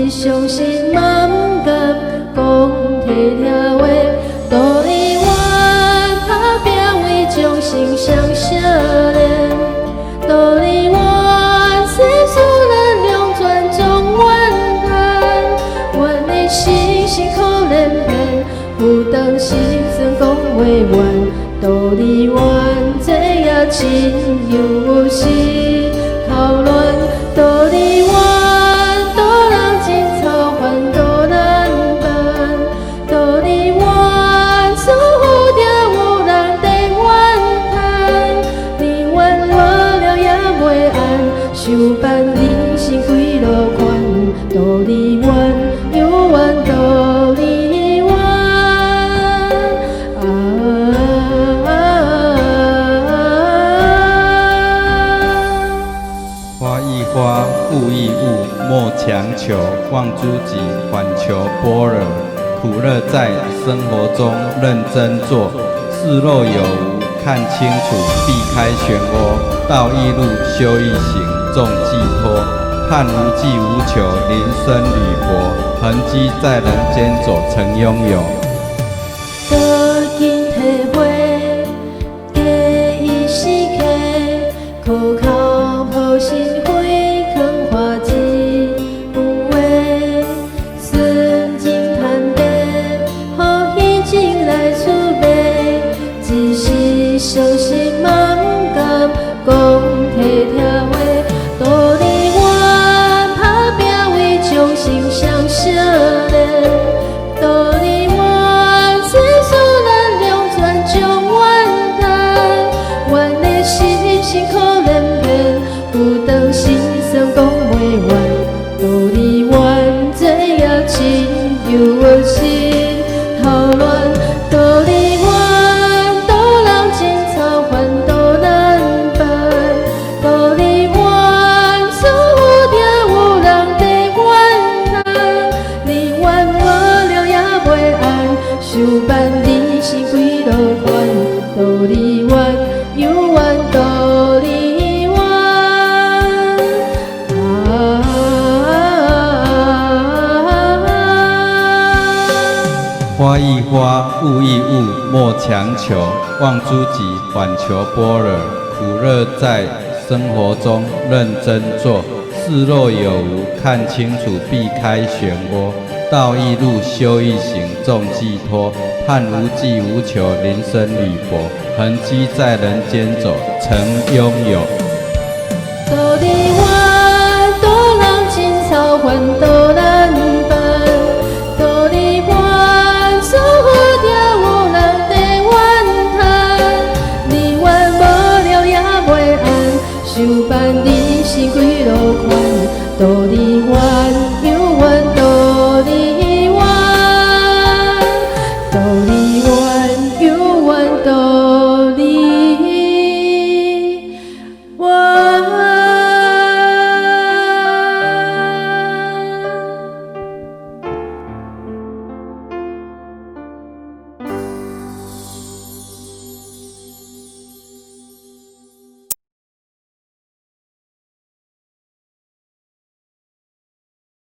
是伤心嘛不甘讲体贴话，道理我打拼为众生相惜恋，道理我世事难两全总怨叹，阮的心辛苦连骗，有当时算讲话怨，道理怨这也真有时头乱，道理怨道人真操烦道难办，道理怨似乎定有人在怨叹，你怨无了也袂安，想办人生几落关，道理怨又怨道理怨。花亦花，物亦物，莫强求。望诸己，反求般若。苦乐在生活中认真做，事若有无看清楚，避开漩涡。道一路，修一行，众寄托。盼无际无求，临深履薄。痕迹在人间走，曾拥有。多金体会，假意死客，苦口抱心灰，空花枝有话，顺境攀白，予虚情来出卖，只是伤心嘛不甘讲体贴话，道理我打拼为众生相惜恋，道理我世事难两全总怨叹，阮的心辛苦连骗，有当时算讲袂完，道理怨这也真有时头乱，道理怨道人真操烦道难办，道理怨似乎定有人在怨叹，你怨无了也袂安，想办人生几落关，道理怨又怨道理怨。花亦花，物亦物，莫强求。望诸己，反求般若。苦乐在生活中认真做，事若有无看清楚，避开漩涡。道一路，修一行，众寄托。盼无际无求，临深履薄。痕迹在人间走，曾拥有。道理怨道人真操烦道难办，道理怨似乎定有人在怨叹，你怨无了也袂安，想办人生几落关。